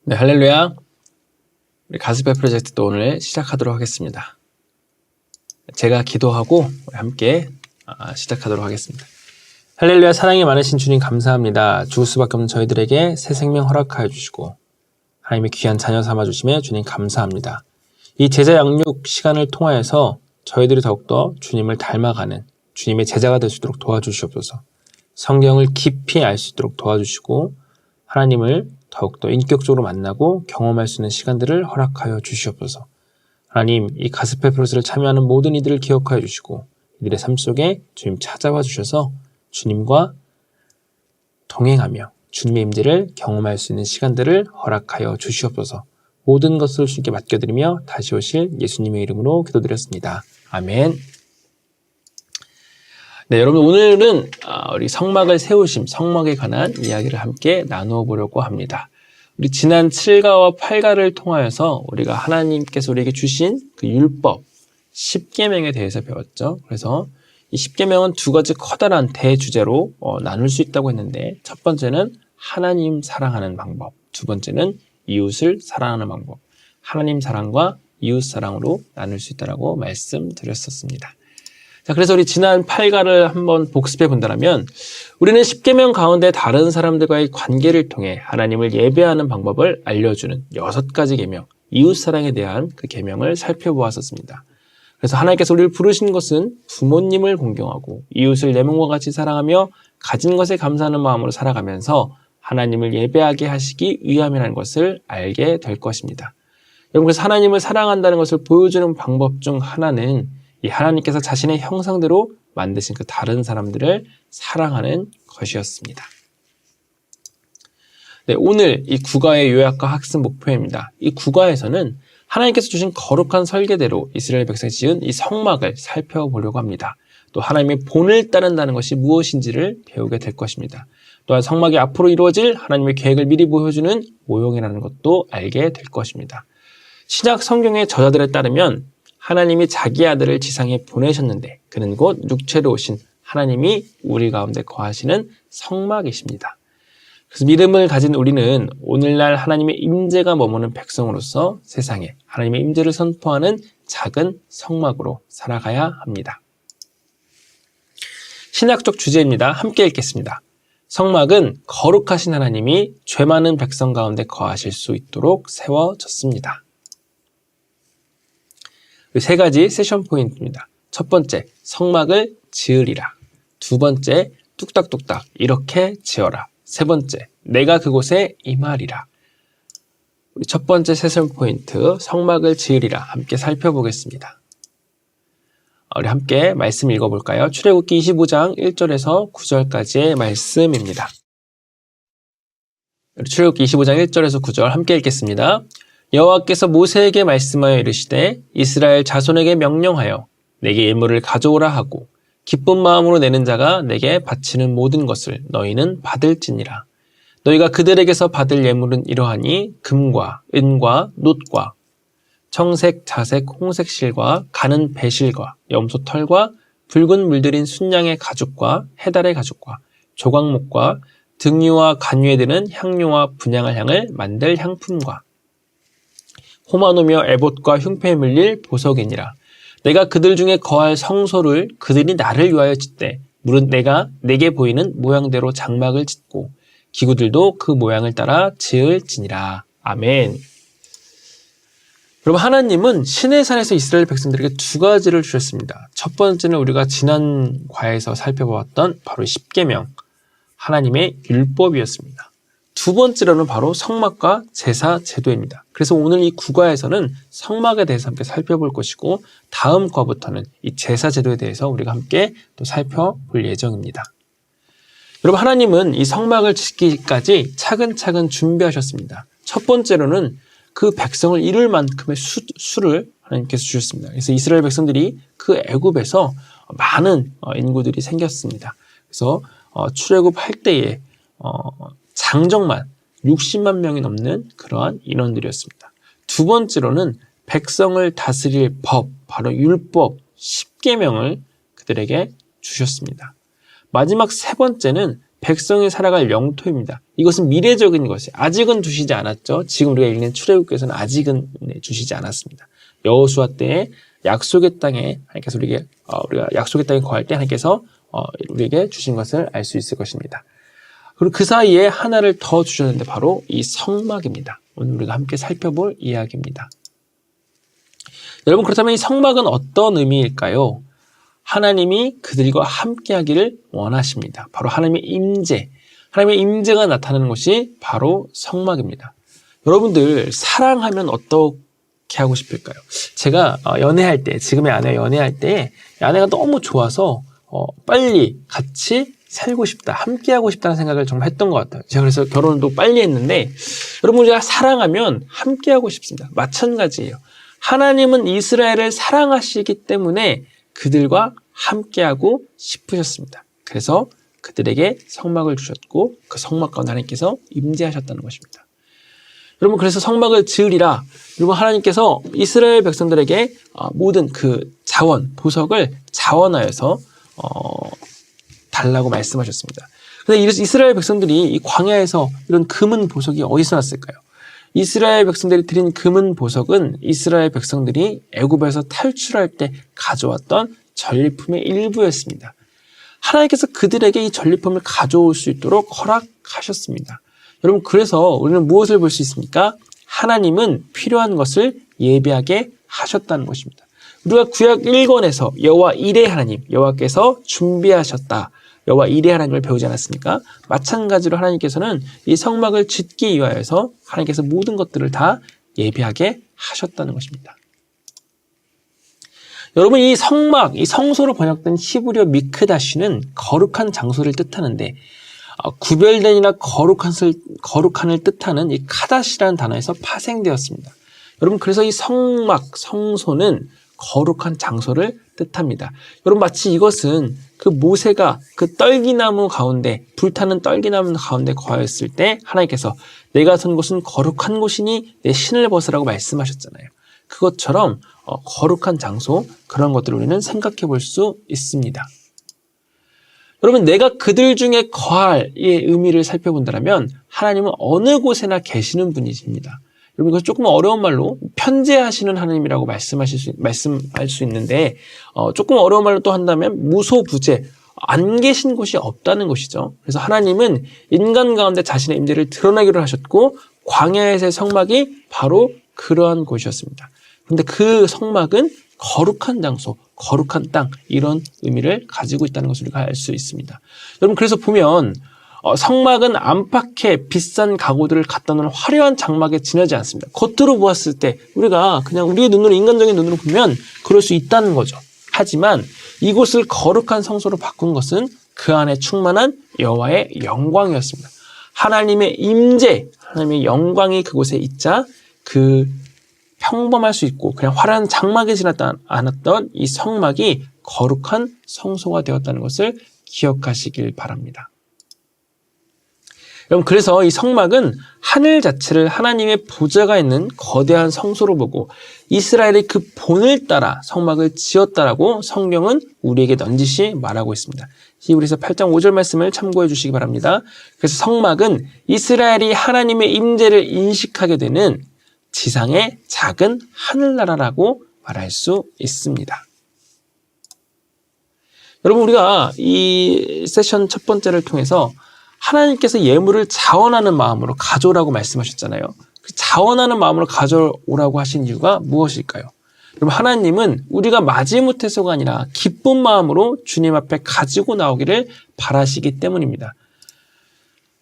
네, 할렐루야. 우리 가스펠 프로젝트도 오늘 시작하도록 하겠습니다. 제가 기도하고 함께 시작하도록 하겠습니다. 할렐루야, 사랑이 많으신 주님 감사합니다. 죽을 수밖에 없는 저희들에게 새 생명 허락하여 주시고 하나님의 귀한 자녀 삼아주심에 주님 감사합니다. 이 제자 양육 시간을 통하여서 저희들이 더욱더 주님을 닮아가는 주님의 제자가 될 수 있도록 도와주시옵소서. 성경을 깊이 알 수 있도록 도와주시고 하나님을 더욱더 인격적으로 만나고 경험할 수 있는 시간들을 허락하여 주시옵소서. 하나님, 이 가스펠 프로젝트를 참여하는 모든 이들을 기억하여 주시고 이들의 삶 속에 주님 찾아와 주셔서 주님과 동행하며 주님의 임재를 경험할 수 있는 시간들을 허락하여 주시옵소서. 모든 것을 주님께 맡겨드리며 다시 오실 예수님의 이름으로 기도드렸습니다. 아멘. 네, 여러분, 오늘은 우리 성막을 세우심, 성막에 관한 이야기를 함께 나누어 보려고 합니다. 우리 지난 7가와 8가를 통하여서 우리가 하나님께서 우리에게 주신 그 율법, 10계명에 대해서 배웠죠. 그래서 이 10계명은 두 가지 커다란 대주제로 나눌 수 있다고 했는데, 첫 번째는 하나님 사랑하는 방법, 두 번째는 이웃을 사랑하는 방법, 하나님 사랑과 이웃 사랑으로 나눌 수 있다고 말씀드렸었습니다. 자, 그래서 우리 지난 8가를 한번 복습해 본다면 우리는 10계명 가운데 다른 사람들과의 관계를 통해 하나님을 예배하는 방법을 알려주는 6가지 계명, 이웃사랑에 대한 그 계명을 살펴보았었습니다. 그래서 하나님께서 우리를 부르신 것은 부모님을 공경하고 이웃을 내 몸과 같이 사랑하며 가진 것에 감사하는 마음으로 살아가면서 하나님을 예배하게 하시기 위함이라는 것을 알게 될 것입니다. 여러분, 그래서 하나님을 사랑한다는 것을 보여주는 방법 중 하나는 이 하나님께서 자신의 형상대로 만드신 그 다른 사람들을 사랑하는 것이었습니다. 네, 오늘 이 9가의 요약과 학습 목표입니다. 이 9가에서는 하나님께서 주신 거룩한 설계대로 이스라엘 백성이 지은 이 성막을 살펴보려고 합니다. 또 하나님의 본을 따른다는 것이 무엇인지를 배우게 될 것입니다. 또한 성막이 앞으로 이루어질 하나님의 계획을 미리 보여주는 모형이라는 것도 알게 될 것입니다. 신약 성경의 저자들에 따르면 하나님이 자기 아들을 지상에 보내셨는데 그는 곧 육체로 오신 하나님이 우리 가운데 거하시는 성막이십니다. 그래서 믿음을 가진 우리는 오늘날 하나님의 임재가 머무는 백성으로서 세상에 하나님의 임재를 선포하는 작은 성막으로 살아가야 합니다. 신학적 주제입니다. 함께 읽겠습니다. 성막은 거룩하신 하나님이 죄 많은 백성 가운데 거하실 수 있도록 세워졌습니다. 3가지 세션 포인트입니다. 첫 번째, 성막을 지으리라. 두 번째, 뚝딱뚝딱 이렇게 지어라. 세 번째, 내가 그곳에 임하리라. 우리 첫 번째 세션 포인트, 성막을 지으리라 함께 살펴보겠습니다. 우리 함께 말씀 읽어볼까요? 출애굽기 25장 1절에서 9절까지의 말씀입니다. 출애굽기 25장 1절에서 9절 함께 읽겠습니다. 여호와께서 모세에게 말씀하여 이르시되 이스라엘 자손에게 명령하여 내게 예물을 가져오라 하고 기쁜 마음으로 내는 자가 내게 바치는 모든 것을 너희는 받을지니라. 너희가 그들에게서 받을 예물은 이러하니 금과 은과 놋과 청색, 자색, 홍색 실과 가는 배실과 염소 털과 붉은 물들인 순양의 가죽과 해달의 가죽과 조각목과 등유와 간유에 드는 향료와 분향할 향을 만들 향품과 호마노며 에봇과 흉패에 물릴 보석이니라. 내가 그들 중에 거할 성소를 그들이 나를 위하여 짓되 물은 내가 내게 보이는 모양대로 장막을 짓고 기구들도 그 모양을 따라 지을지니라. 아멘. 여러분, 하나님은 시내산에서 이스라엘 백성들에게 2가지를 주셨습니다. 첫 번째는 우리가 지난 과에서 살펴보았던 바로 10계명, 하나님의 율법이었습니다. 두 번째로는 바로 성막과 제사 제도입니다. 그래서 오늘 이 9가에서는 성막에 대해서 함께 살펴볼 것이고 다음 과부터는 이 제사 제도에 대해서 우리가 함께 또 살펴볼 예정입니다. 여러분, 하나님은 이 성막을 짓기까지 차근차근 준비하셨습니다. 첫 번째로는 그 백성을 이룰 만큼의 수를 하나님께서 주셨습니다. 그래서 이스라엘 백성들이 그 애굽에서 많은 인구들이 생겼습니다. 그래서 출애굽할 때에 장정만 60만 명이 넘는 그러한 인원들이었습니다. 두 번째로는 백성을 다스릴 법, 바로 율법 10계명을 그들에게 주셨습니다. 마지막 세 번째는 백성이 살아갈 영토입니다. 이것은 미래적인 것이 아직은 주시지 않았죠. 지금 우리가 읽는 출애굽기에서는 아직은 주시지 않았습니다. 여호수아 때에 약속의 땅에 하나님께서 우리가 약속의 땅에 거할 때 하나님께서 우리에게 주신 것을 알 수 있을 것입니다. 그리고 그 사이에 하나를 더 주셨는데 바로 이 성막입니다. 오늘 우리가 함께 살펴볼 이야기입니다. 여러분, 그렇다면 이 성막은 어떤 의미일까요? 하나님이 그들과 함께하기를 원하십니다. 바로 하나님의 하나님의 임재가 나타나는 것이 바로 성막입니다. 여러분들 사랑하면 어떻게 하고 싶을까요? 제가 연애할 때, 지금의 아내와 연애할 때 아내가 너무 좋아서 빨리 같이 살고 싶다, 함께하고 싶다는 생각을 정말 했던 것 같아요. 제가 그래서 결혼도 빨리 했는데 여러분, 우리가 사랑하면 함께하고 싶습니다. 마찬가지예요. 하나님은 이스라엘을 사랑하시기 때문에 그들과 함께하고 싶으셨습니다. 그래서 그들에게 성막을 주셨고 그 성막 가운데 하나님께서 임재하셨다는 것입니다. 여러분, 그래서 성막을 지으리라. 여러분, 하나님께서 이스라엘 백성들에게 모든 그 보석을 자원하여서 달라고 말씀하셨습니다. 근데 이스라엘 백성들이 이 광야에서 이런 금은 보석이 어디서 났을까요? 이스라엘 백성들이 드린 금은 보석은 이스라엘 백성들이 애굽에서 탈출할 때 가져왔던 전리품의 일부였습니다. 하나님께서 그들에게 이 전리품을 가져올 수 있도록 허락하셨습니다. 여러분, 그래서 우리는 무엇을 볼 수 있습니까? 하나님은 필요한 것을 예비하게 하셨다는 것입니다. 우리가 구약 1권에서 여호와 이레 하나님, 여호와께서 준비하셨다, 여호와 이레 하나님을 배우지 않았습니까? 마찬가지로 하나님께서는 이 성막을 짓기 위하여서 하나님께서 모든 것들을 다 예비하게 하셨다는 것입니다. 여러분, 이 성막, 이 성소로 번역된 히브리어 미크다시는 거룩한 장소를 뜻하는데 구별된이나 거룩한을 뜻하는 이 카다시라는 단어에서 파생되었습니다. 여러분, 그래서 이 성막, 성소는 거룩한 장소를 뜻합니다. 여러분, 마치 이것은 그 모세가 그 떨기나무 가운데, 불타는 떨기나무 가운데 거하였을 때 하나님께서 내가 선 곳은 거룩한 곳이니 내 신을 벗으라고 말씀하셨잖아요. 그것처럼 거룩한 장소, 그런 것들을 우리는 생각해 볼 수 있습니다. 여러분, 내가 그들 중에 거할의 의미를 살펴본다면 하나님은 어느 곳에나 계시는 분이십니다. 여러분, 이거 조금 어려운 말로 편재하시는 하나님이라고 말씀할 수 있는데 조금 어려운 말로 또 한다면 무소부재, 안 계신 곳이 없다는 것이죠. 그래서 하나님은 인간 가운데 자신의 임재를 드러내기로 하셨고 광야에서의 성막이 바로 그러한 곳이었습니다. 그런데 그 성막은 거룩한 장소, 거룩한 땅, 이런 의미를 가지고 있다는 것을 우리가 알 수 있습니다. 여러분, 그래서 보면 성막은 안팎에 비싼 가구들을 갖다 놓은 화려한 장막에 지나지 않습니다. 겉으로 보았을 때 우리가 그냥 우리의 눈으로, 인간적인 눈으로 보면 그럴 수 있다는 거죠. 하지만 이곳을 거룩한 성소로 바꾼 것은 그 안에 충만한 여호와의 영광이었습니다. 하나님의 임재, 하나님의 영광이 그곳에 있자 그 평범할 수 있고 그냥 화려한 장막에 지나지 않았던 이 성막이 거룩한 성소가 되었다는 것을 기억하시길 바랍니다. 여러분, 그래서 이 성막은 하늘 자체를 하나님의 보좌가 있는 거대한 성소로 보고 이스라엘의 그 본을 따라 성막을 지었다라고 성경은 우리에게 넌지시 말하고 있습니다. 히브리서 8장 5절 말씀을 참고해 주시기 바랍니다. 그래서 성막은 이스라엘이 하나님의 임재를 인식하게 되는 지상의 작은 하늘나라라고 말할 수 있습니다. 여러분, 우리가 이 세션 첫 번째를 통해서 하나님께서 예물을 자원하는 마음으로 가져오라고 말씀하셨잖아요. 그 자원하는 마음으로 가져오라고 하신 이유가 무엇일까요? 여러분, 하나님은 우리가 마지못해서가 아니라 기쁜 마음으로 주님 앞에 가지고 나오기를 바라시기 때문입니다.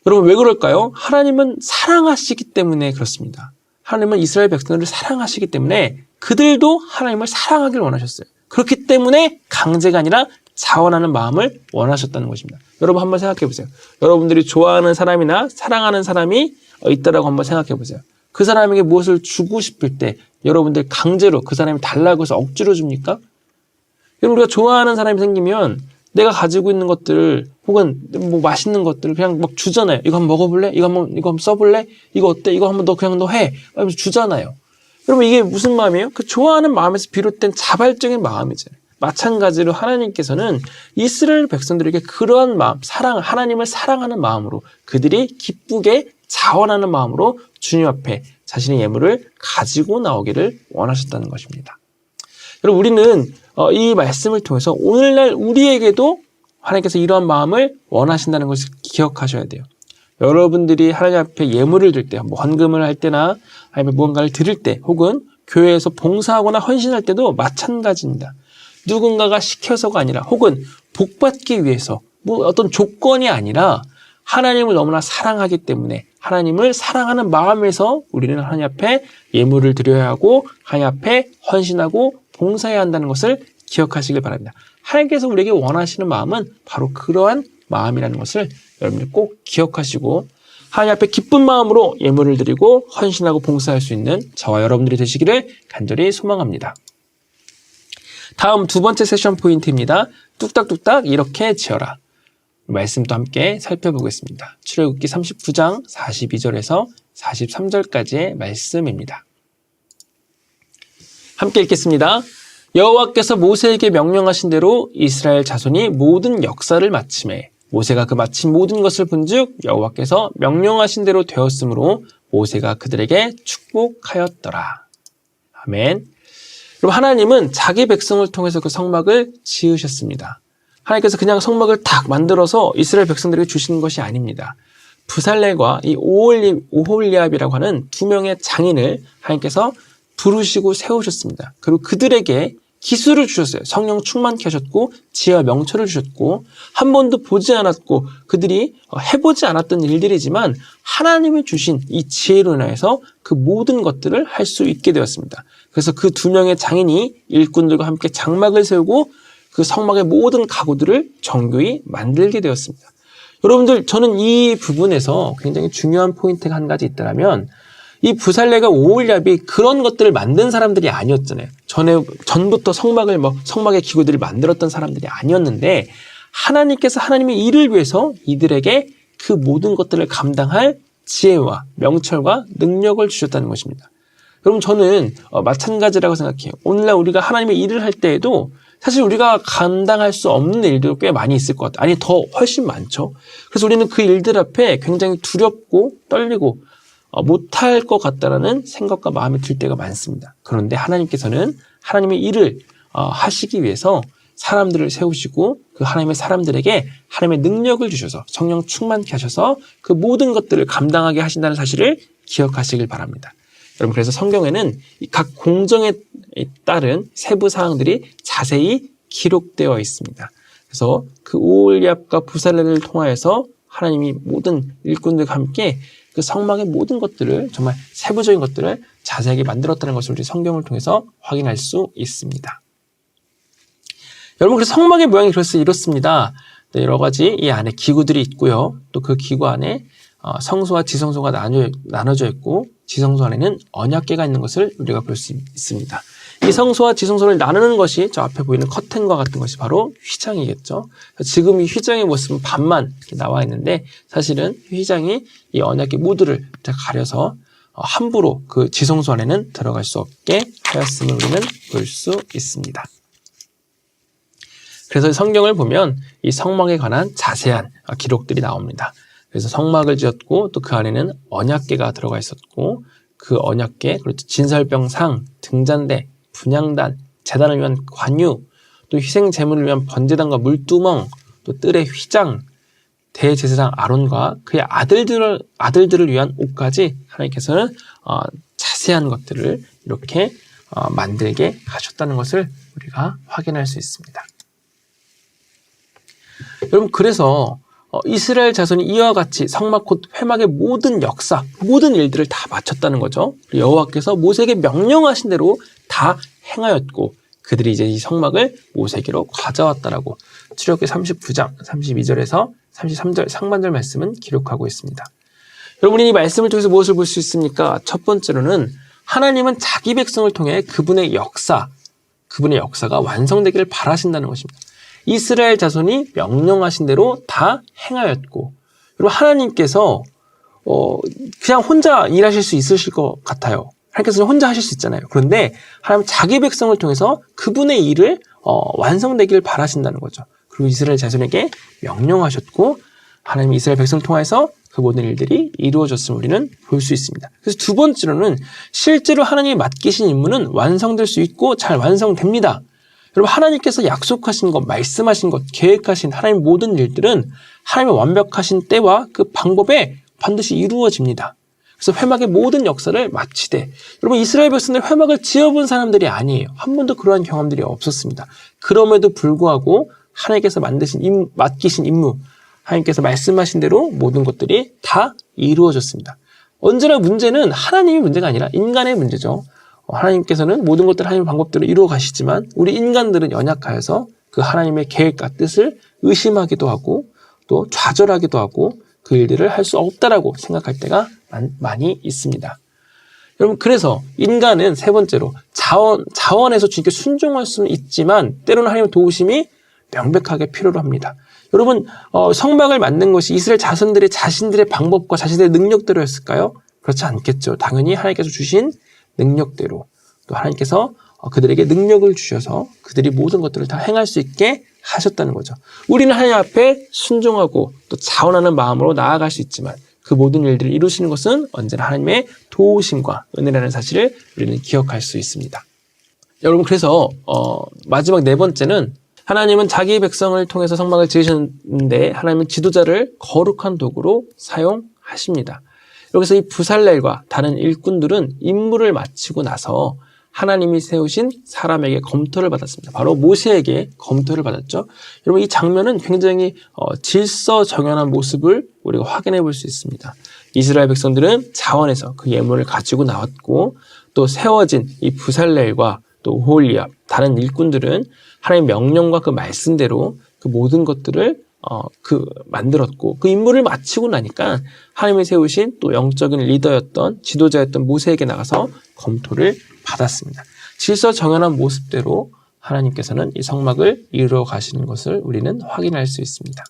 여러분, 왜 그럴까요? 하나님은 사랑하시기 때문에 그렇습니다. 하나님은 이스라엘 백성들을 사랑하시기 때문에 그들도 하나님을 사랑하기를 원하셨어요. 그렇기 때문에 강제가 아니라 자원하는 마음을 원하셨다는 것입니다. 여러분, 한번 생각해 보세요. 여러분들이 좋아하는 사람이나 사랑하는 사람이 있다라고 한번 생각해 보세요. 그 사람에게 무엇을 주고 싶을 때 여러분들 강제로 그 사람이 달라고 해서 억지로 줍니까? 여러분, 우리가 좋아하는 사람이 생기면 내가 가지고 있는 것들 혹은 뭐 맛있는 것들을 그냥 막 주잖아요. 이거 한번 먹어볼래? 이거 한번 써볼래? 이거 어때? 이거 한번 너 해. 하면서 주잖아요. 여러분, 이게 무슨 마음이에요? 그 좋아하는 마음에서 비롯된 자발적인 마음이잖아요. 마찬가지로 하나님께서는 이스라엘 백성들에게 그러한 마음, 하나님을 사랑하는 마음으로 그들이 기쁘게 자원하는 마음으로 주님 앞에 자신의 예물을 가지고 나오기를 원하셨다는 것입니다. 여러분, 우리는 이 말씀을 통해서 오늘날 우리에게도 하나님께서 이러한 마음을 원하신다는 것을 기억하셔야 돼요. 여러분들이 하나님 앞에 예물을 드릴 때, 뭐 헌금을 할 때나 아니면 무언가를 드릴 때, 혹은 교회에서 봉사하거나 헌신할 때도 마찬가지입니다. 누군가가 시켜서가 아니라, 혹은 복받기 위해서, 뭐 어떤 조건이 아니라 하나님을 너무나 사랑하기 때문에 하나님을 사랑하는 마음에서 우리는 하나님 앞에 예물을 드려야 하고 하나님 앞에 헌신하고 봉사해야 한다는 것을 기억하시길 바랍니다. 하나님께서 우리에게 원하시는 마음은 바로 그러한 마음이라는 것을 여러분들 꼭 기억하시고 하나님 앞에 기쁜 마음으로 예물을 드리고 헌신하고 봉사할 수 있는 저와 여러분들이 되시기를 간절히 소망합니다. 다음 두 번째 세션 포인트입니다. 뚝딱뚝딱 이렇게 지어라. 말씀도 함께 살펴보겠습니다. 출애굽기 39장 42절에서 43절까지의 말씀입니다. 함께 읽겠습니다. 여호와께서 모세에게 명령하신 대로 이스라엘 자손이 모든 역사를 마치매 모세가 그 마친 모든 것을 본즉 여호와께서 명령하신 대로 되었으므로 모세가 그들에게 축복하였더라. 아멘. 그럼 하나님은 자기 백성을 통해서 그 성막을 지으셨습니다. 하나님께서 그냥 성막을 딱 만들어서 이스라엘 백성들에게 주시는 것이 아닙니다. 부살렐과 이 오홀리압이라고 하는 두 명의 장인을 하나님께서 부르시고 세우셨습니다. 그리고 그들에게 기술을 주셨어요. 성령 충만케 하셨고 지혜와 명철을 주셨고 한 번도 보지 않았고 그들이 해보지 않았던 일들이지만 하나님이 주신 이 지혜로 인해서 그 모든 것들을 할 수 있게 되었습니다. 그래서 그 두 명의 장인이 일꾼들과 함께 장막을 세우고 그 성막의 모든 가구들을 정교히 만들게 되었습니다. 여러분들, 저는 이 부분에서 굉장히 중요한 포인트가 한 가지 있다면 이 부살렐과 오홀리압이 그런 것들을 만든 사람들이 아니었잖아요. 전부터 성막의 기구들을 만들었던 사람들이 아니었는데 하나님께서 하나님의 일을 위해서 이들에게 그 모든 것들을 감당할 지혜와 명철과 능력을 주셨다는 것입니다. 여러분, 저는 마찬가지라고 생각해요. 오늘날 우리가 하나님의 일을 할 때에도 사실 우리가 감당할 수 없는 일도 꽤 많이 있을 것 같아요. 아니, 더 훨씬 많죠. 그래서 우리는 그 일들 앞에 굉장히 두렵고 떨리고 못할 것 같다라는 생각과 마음이 들 때가 많습니다. 그런데 하나님께서는 하나님의 일을 하시기 위해서 사람들을 세우시고 그 하나님의 사람들에게 하나님의 능력을 주셔서 성령 충만케 하셔서 그 모든 것들을 감당하게 하신다는 사실을 기억하시길 바랍니다. 여러분, 그래서 성경에는 각 공정에 따른 세부 사항들이 자세히 기록되어 있습니다. 그래서 그 오홀리압과 부살렐을 통하여서 하나님이 모든 일꾼들과 함께 그 성막의 모든 것들을 정말 세부적인 것들을 자세하게 만들었다는 것을 우리 성경을 통해서 확인할 수 있습니다. 여러분, 그래서 성막의 모양이 이렇습니다. 여러 가지 이 안에 기구들이 있고요. 또 그 기구 안에 성소와 지성소가 나눠져 있고 지성소 안에는 언약궤가 있는 것을 우리가 볼 수 있습니다. 이 성소와 지성소를 나누는 것이 저 앞에 보이는 커튼과 같은 것이 바로 휘장이겠죠. 지금 이 휘장의 모습은 반만 이렇게 나와 있는데 사실은 휘장이 이 언약궤 모두를 가려서 함부로 그 지성소 안에는 들어갈 수 없게 하였음을 우리는 볼 수 있습니다. 그래서 성경을 보면 이 성막에 관한 자세한 기록들이 나옵니다. 그래서 성막을 지었고 또 그 안에는 언약궤가 들어가 있었고 그 언약궤, 그리고 진설병상, 등잔대, 분향단, 제단을 위한 관유, 또 희생 제물을 위한 번제단과 물두멍, 또 뜰의 휘장, 대제사장 아론과 그의 아들들을 위한 옷까지 하나님께서는 자세한 것들을 이렇게 만들게 하셨다는 것을 우리가 확인할 수 있습니다. 여러분, 그래서 이스라엘 자손이 이와 같이 성막 곧 회막의 모든 역사, 모든 일들을 다 마쳤다는 거죠. 여호와께서 모세에게 명령하신 대로 다 행하였고 그들이 이제 이 성막을 모세에게로 가져왔다라고 출애굽기 39장 32절에서 33절 상반절 말씀은 기록하고 있습니다. 여러분이 이 말씀을 통해서 무엇을 볼 수 있습니까? 첫 번째로는 하나님은 자기 백성을 통해 그분의 역사가 완성되기를 바라신다는 것입니다. 이스라엘 자손이 명령하신 대로 다 행하였고, 그리고 하나님께서 그냥 혼자 일하실 수 있으실 것 같아요. 하나님께서는 혼자 하실 수 있잖아요. 그런데 하나님 자기 백성을 통해서 그분의 일을 완성되길 바라신다는 거죠. 그리고 이스라엘 자손에게 명령하셨고 하나님이 이스라엘 백성을 통해서 그 모든 일들이 이루어졌음을 우리는 볼 수 있습니다. 그래서 두 번째로는 실제로 하나님이 맡기신 임무는 완성될 수 있고 잘 완성됩니다. 여러분 하나님께서 약속하신 것, 말씀하신 것, 계획하신 하나님의 모든 일들은 하나님의 완벽하신 때와 그 방법에 반드시 이루어집니다. 그래서 회막의 모든 역사를 마치되 여러분 이스라엘 백성들 회막을 지어본 사람들이 아니에요. 한 번도 그러한 경험들이 없었습니다. 그럼에도 불구하고 하나님께서 맡기신 임무, 하나님께서 말씀하신 대로 모든 것들이 다 이루어졌습니다. 언제나 문제는 하나님의 문제가 아니라 인간의 문제죠. 하나님께서는 모든 것들을 하나님의 방법대로 이루어 가시지만 우리 인간들은 연약하여서 그 하나님의 계획과 뜻을 의심하기도 하고 또 좌절하기도 하고 그 일들을 할 수 없다라고 생각할 때가 많이 있습니다. 여러분 그래서 인간은 세 번째로 자원에서 주님께 순종할 수는 있지만 때로는 하나님의 도우심이 명백하게 필요로 합니다. 여러분 성막을 만든 것이 이스라엘 자손들의 자신들의 방법과 자신들의 능력대로였을까요? 그렇지 않겠죠. 당연히 하나님께서 주신 능력대로 또 하나님께서 그들에게 능력을 주셔서 그들이 모든 것들을 다 행할 수 있게 하셨다는 거죠. 우리는 하나님 앞에 순종하고 또 자원하는 마음으로 나아갈 수 있지만 그 모든 일들을 이루시는 것은 언제나 하나님의 도우심과 은혜라는 사실을 우리는 기억할 수 있습니다. 여러분 그래서 마지막 네 번째는 하나님은 자기 백성을 통해서 성막을 지으셨는데 하나님은 지도자를 거룩한 도구로 사용하십니다. 여기서 이 부살렐과 다른 일꾼들은 임무를 마치고 나서 하나님이 세우신 사람에게 검토를 받았습니다. 바로 모세에게 검토를 받았죠. 여러분 이 장면은 굉장히 질서정연한 모습을 우리가 확인해 볼 수 있습니다. 이스라엘 백성들은 자원에서 그 예물을 가지고 나왔고 또 세워진 이 부살렐과 또 오홀리압 다른 일꾼들은 하나님의 명령과 그 말씀대로 그 모든 것들을 만들었고 그 임무를 마치고 나니까 하나님이 세우신 또 영적인 리더였던 지도자였던 모세에게 나가서 검토를 받았습니다. 질서정연한 모습대로 하나님께서는 이 성막을 이루어 가시는 것을 우리는 확인할 수 있습니다.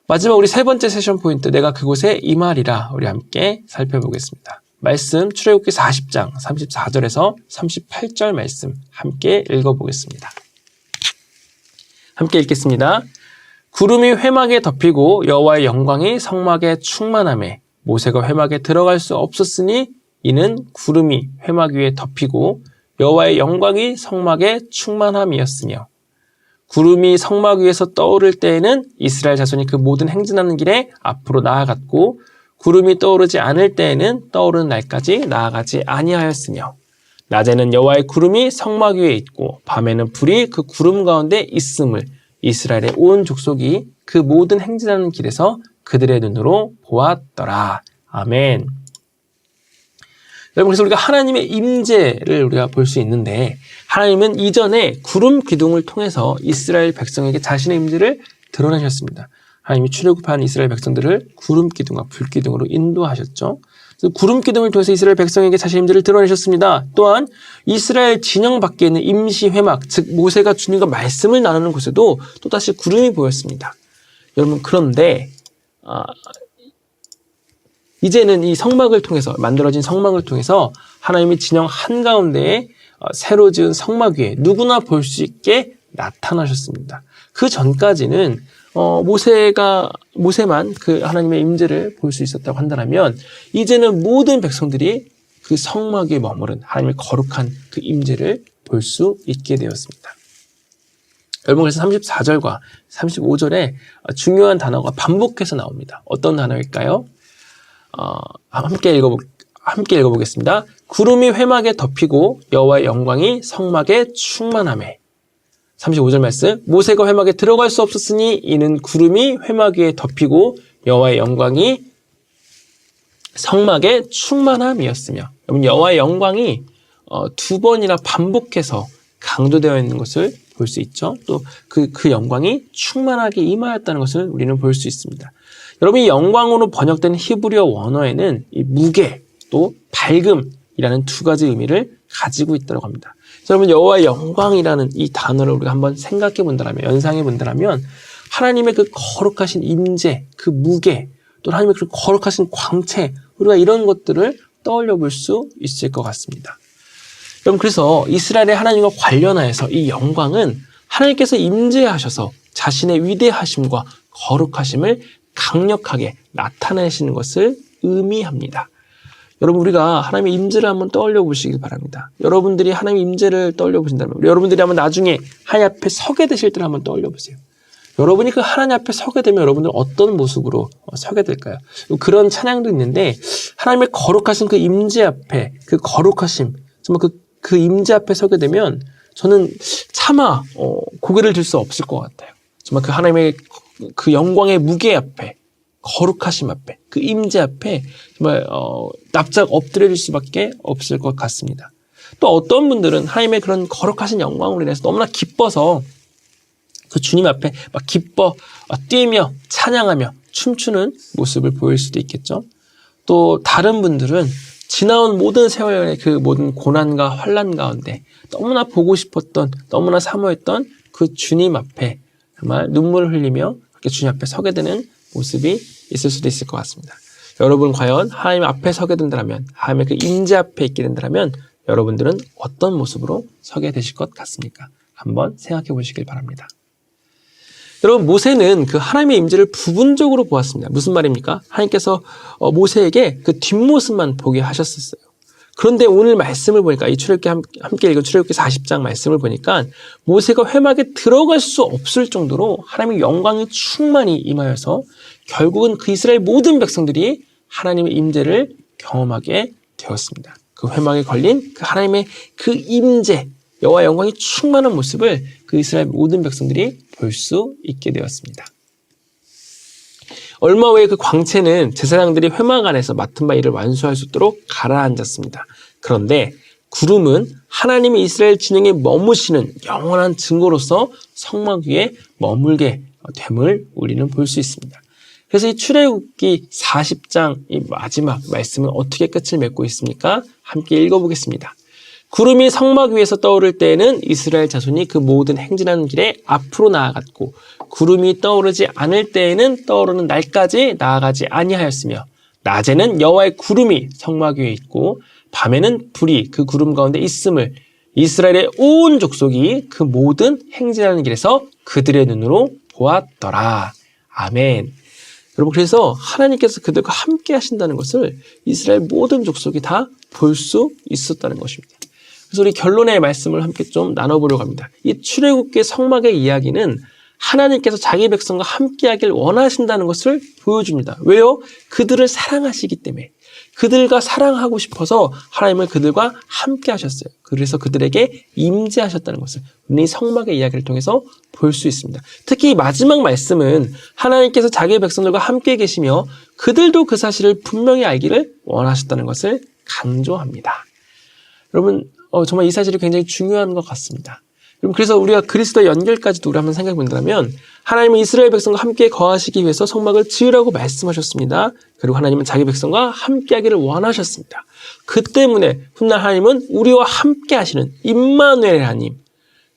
마지막 우리 세 번째 세션 포인트 내가 그곳에 임하리라 우리 함께 살펴보겠습니다. 말씀 출애굽기 40장 34절에서 38절 말씀 함께 읽어보겠습니다. 함께 읽겠습니다. 구름이 회막에 덮이고 여호와의 영광이 성막에 충만하매 모세가 회막에 들어갈 수 없었으니 이는 구름이 회막 위에 덮이고 여호와의 영광이 성막에 충만함이었으며 구름이 성막 위에서 떠오를 때에는 이스라엘 자손이 그 모든 행진하는 길에 앞으로 나아갔고 구름이 떠오르지 않을 때에는 떠오르는 날까지 나아가지 아니하였으며 낮에는 여호와의 구름이 성막 위에 있고 밤에는 불이 그 구름 가운데 있음을 이스라엘의 온 족속이 그 모든 행진하는 길에서 그들의 눈으로 보았더라. 아멘. 여러분 그래서 우리가 하나님의 임재를 우리가 볼 수 있는데 하나님은 이전에 구름 기둥을 통해서 이스라엘 백성에게 자신의 임재를 드러내셨습니다. 하나님이 출애굽한 이스라엘 백성들을 구름 기둥과 불 기둥으로 인도하셨죠. 구름 기둥을 통해서 이스라엘 백성에게 자신의 임재를 드러내셨습니다. 또한 이스라엘 진영 밖에 있는 임시 회막, 즉 모세가 주님과 말씀을 나누는 곳에도 또다시 구름이 보였습니다. 여러분 그런데 이제는 이 성막을 통해서 만들어진 성막을 통해서 하나님이 진영 한가운데에 새로 지은 성막 위에 누구나 볼 수 있게 나타나셨습니다. 그 전까지는 모세만 그 하나님의 임재를 볼 수 있었다고 한다면 이제는 모든 백성들이 그 성막 위에 머무른 하나님의 거룩한 그 임재를 볼 수 있게 되었습니다. 여러분 그래서 34절과 35절에 중요한 단어가 반복해서 나옵니다. 어떤 단어일까요? 함께 읽어보겠습니다. 구름이 회막에 덮이고 여호와의 영광이 성막에 충만하매 35절 말씀 모세가 회막에 들어갈 수 없었으니 이는 구름이 회막 위에 덮이고 여호와의 영광이 성막에 충만함이었으며 여러분 여호와의 영광이 두 번이나 반복해서 강조되어 있는 것을 볼 수 있죠. 또 그 영광이 충만하게 임하였다는 것을 우리는 볼 수 있습니다. 여러분 이 영광으로 번역된 히브리어 원어에는 이 무게 또 밝음이라는 두 가지 의미를 가지고 있다고 합니다. 여러분 여호와의 영광이라는 이 단어를 우리가 한번 생각해 본다면 연상해 본다면 하나님의 그 거룩하신 임재, 그 무게, 또 하나님의 그 거룩하신 광채 우리가 이런 것들을 떠올려 볼 수 있을 것 같습니다. 여러분, 그래서 이스라엘의 하나님과 관련하여서 이 영광은 하나님께서 임재하셔서 자신의 위대하심과 거룩하심을 강력하게 나타내시는 것을 의미합니다. 여러분, 우리가 하나님의 임재를 한번 떠올려 보시길 바랍니다. 여러분들이 하나님의 임재를 떠올려 보신다면, 여러분들이 한번 나중에 하나님 앞에 서게 되실 때를 한번 떠올려 보세요. 여러분이 그 하나님 앞에 서게 되면 여러분들 어떤 모습으로 서게 될까요? 그런 찬양도 있는데, 하나님의 거룩하신 그 임재 앞에, 그 거룩하심, 정말 그 임재 앞에 서게 되면 저는 차마 고개를 들 수 없을 것 같아요. 정말 그 하나님의 그 영광의 무게 앞에, 거룩하심 앞에, 그 임재 앞에 정말 납작 엎드려질 수밖에 없을 것 같습니다. 또 어떤 분들은 하나님의 그런 거룩하신 영광으로 인해서 너무나 기뻐서 그 주님 앞에 막 기뻐 뛰며 찬양하며 춤추는 모습을 보일 수도 있겠죠. 또 다른 분들은 지나온 모든 세월의 그 모든 고난과 환난 가운데 너무나 보고 싶었던, 너무나 사모했던 그 주님 앞에 정말 눈물을 흘리며 그렇게 주님 앞에 서게 되는 모습이 있을 수도 있을 것 같습니다. 여러분, 과연 하나님 앞에 서게 된다면, 하나님의 그 임재 앞에 있게 된다면 여러분들은 어떤 모습으로 서게 되실 것 같습니까? 한번 생각해 보시길 바랍니다. 여러분, 모세는 그 하나님의 임재를 부분적으로 보았습니다. 무슨 말입니까? 하나님께서 모세에게 그 뒷모습만 보게 하셨었어요. 그런데 오늘 말씀을 보니까, 이 출애굽기 함께 읽은 출애굽기 40장 말씀을 보니까 모세가 회막에 들어갈 수 없을 정도로 하나님의 영광이 충만히 임하여서 결국은 그 이스라엘 모든 백성들이 하나님의 임재를 경험하게 되었습니다. 그 회막에 걸린 그 하나님의 그 임재, 여호와의 영광이 충만한 모습을 그 이스라엘 모든 백성들이 볼 수 있게 되었습니다. 얼마 후에 그 광채는 제사장들이 회막 안에서 맡은 바 일을 완수할 수 있도록 가라앉았습니다. 그런데 구름은 하나님의 이스라엘 진영에 머무시는 영원한 증거로서 성막 위에 머물게 됨을 우리는 볼 수 있습니다. 그래서 이 출애굽기 40장 이 마지막 말씀은 어떻게 끝을 맺고 있습니까? 함께 읽어보겠습니다. 구름이 성막 위에서 떠오를 때에는 이스라엘 자손이 그 모든 행진하는 길에 앞으로 나아갔고, 구름이 떠오르지 않을 때에는 떠오르는 날까지 나아가지 아니하였으며, 낮에는 여호와의 구름이 성막 위에 있고 밤에는 불이 그 구름 가운데 있음을 이스라엘의 온 족속이 그 모든 행진하는 길에서 그들의 눈으로 보았더라. 아멘. 여러분, 그래서 하나님께서 그들과 함께 하신다는 것을 이스라엘 모든 족속이 다 볼 수 있었다는 것입니다. 그래서 우리 결론의 말씀을 함께 좀 나눠보려고 합니다. 이 출애굽기 성막의 이야기는 하나님께서 자기 백성과 함께하길 원하신다는 것을 보여줍니다. 왜요? 그들을 사랑하시기 때문에. 그들과 사랑하고 싶어서 하나님은 그들과 함께 하셨어요. 그래서 그들에게 임재하셨다는 것을 우리 성막의 이야기를 통해서 볼 수 있습니다. 특히 마지막 말씀은 하나님께서 자기 백성들과 함께 계시며 그들도 그 사실을 분명히 알기를 원하셨다는 것을 강조합니다. 여러분, 정말 이 사실이 굉장히 중요한 것 같습니다. 그래서 우리가 그리스도의 연결까지도 우리 한번 생각해 본다면, 하나님은 이스라엘 백성과 함께 거하시기 위해서 성막을 지으라고 말씀하셨습니다. 그리고 하나님은 자기 백성과 함께 하기를 원하셨습니다. 그 때문에 훗날 하나님은 우리와 함께 하시는 임마누엘의 하나님,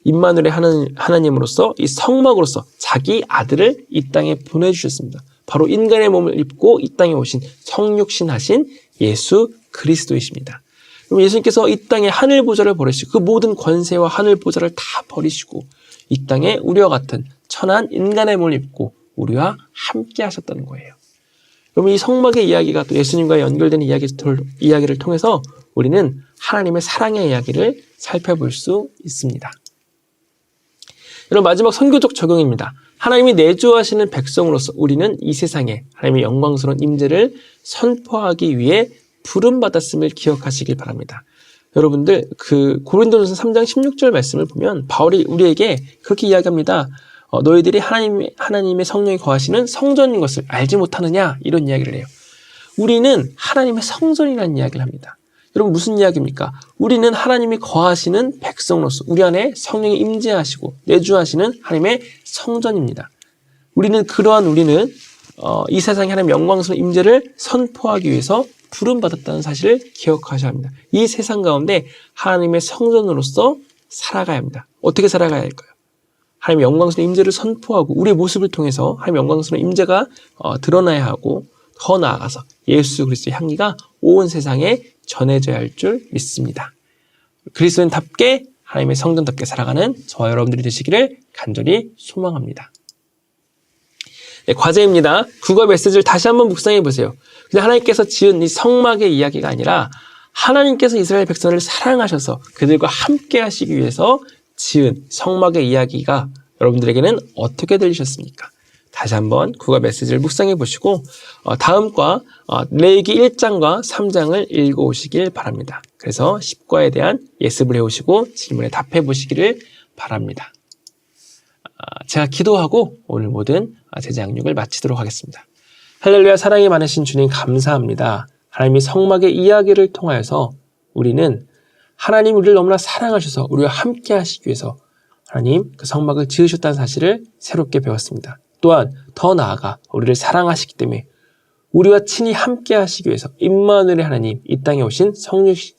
임마누엘의 하나님으로서 이 성막으로서 자기 아들을 이 땅에 보내주셨습니다. 바로 인간의 몸을 입고 이 땅에 오신 성육신하신 예수 그리스도이십니다. 예수님께서 이 땅에 하늘 보좌를 버리시고 그 모든 권세와 하늘 보좌를 다 버리시고 이 땅에 우리와 같은 천한 인간의 몸을 입고 우리와 함께 하셨다는 거예요. 그러면 이 성막의 이야기가 또 예수님과 연결되는 이야기를 통해서 우리는 하나님의 사랑의 이야기를 살펴볼 수 있습니다. 여러분, 마지막 선교적 적용입니다. 하나님이 내주하시는 백성으로서 우리는 이 세상에 하나님의 영광스러운 임재를 선포하기 위해 부름받았음을 기억하시길 바랍니다. 여러분들, 그 고린도전서 3장 16절 말씀을 보면 바울이 우리에게 그렇게 이야기합니다. 너희들이 하나님의 성령이 거하시는 성전인 것을 알지 못하느냐, 이런 이야기를 해요. 우리는 하나님의 성전이라는 이야기를 합니다. 여러분, 무슨 이야기입니까? 우리는 하나님이 거하시는 백성으로서 우리 안에 성령이 임재하시고 내주하시는 하나님의 성전입니다. 우리는 이 세상에 하나님의 영광스러운 임재를 선포하기 위해서 부름받았다는 사실을 기억하셔야 합니다. 이 세상 가운데 하나님의 성전으로서 살아가야 합니다. 어떻게 살아가야 할까요? 하나님의 영광스러운 임재를 선포하고 우리의 모습을 통해서 하나님의 영광스러운 임재가 드러나야 하고, 더 나아가서 예수 그리스도의 향기가 온 세상에 전해져야 할 줄 믿습니다. 그리스도인답게 하나님의 성전답게 살아가는 저와 여러분들이 되시기를 간절히 소망합니다. 네, 과제입니다. 국어 메시지를 다시 한번 묵상해 보세요. 그냥 하나님께서 지은 이 성막의 이야기가 아니라 하나님께서 이스라엘 백성을 사랑하셔서 그들과 함께 하시기 위해서 지은 성막의 이야기가 여러분들에게는 어떻게 들리셨습니까? 다시 한번 국어 메시지를 묵상해 보시고 다음과 레위기 1장과 3장을 읽어오시길 바랍니다. 그래서 10과에 대한 예습을 해오시고 질문에 답해 보시기를 바랍니다. 제가 기도하고 오늘 모든 제자 양육을 마치도록 하겠습니다. 할렐루야, 사랑이 많으신 주님 감사합니다. 하나님이 성막의 이야기를 통하여서 우리는 하나님 우리를 너무나 사랑하셔서 우리와 함께 하시기 위해서 하나님 그 성막을 지으셨다는 사실을 새롭게 배웠습니다. 또한 더 나아가 우리를 사랑하시기 때문에 우리와 친히 함께 하시기 위해서 임마누엘의 하나님 이 땅에 오신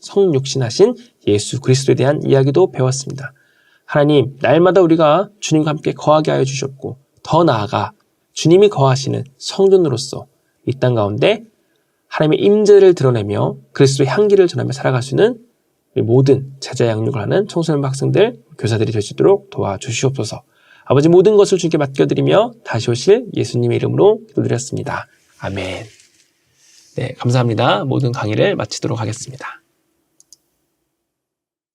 성육신하신 예수 그리스도에 대한 이야기도 배웠습니다. 하나님 날마다 우리가 주님과 함께 거하게 하여 주셨고 더 나아가 주님이 거하시는 성전으로서 이 땅 가운데 하나님의 임재를 드러내며 그리스도의 향기를 전하며 살아갈 수 있는 모든 제자 양육을 하는 청소년 학생들, 교사들이 될 수 있도록 도와주시옵소서. 아버지 모든 것을 주님께 맡겨드리며 다시 오실 예수님의 이름으로 기도드렸습니다. 아멘. 네, 감사합니다. 모든 강의를 마치도록 하겠습니다.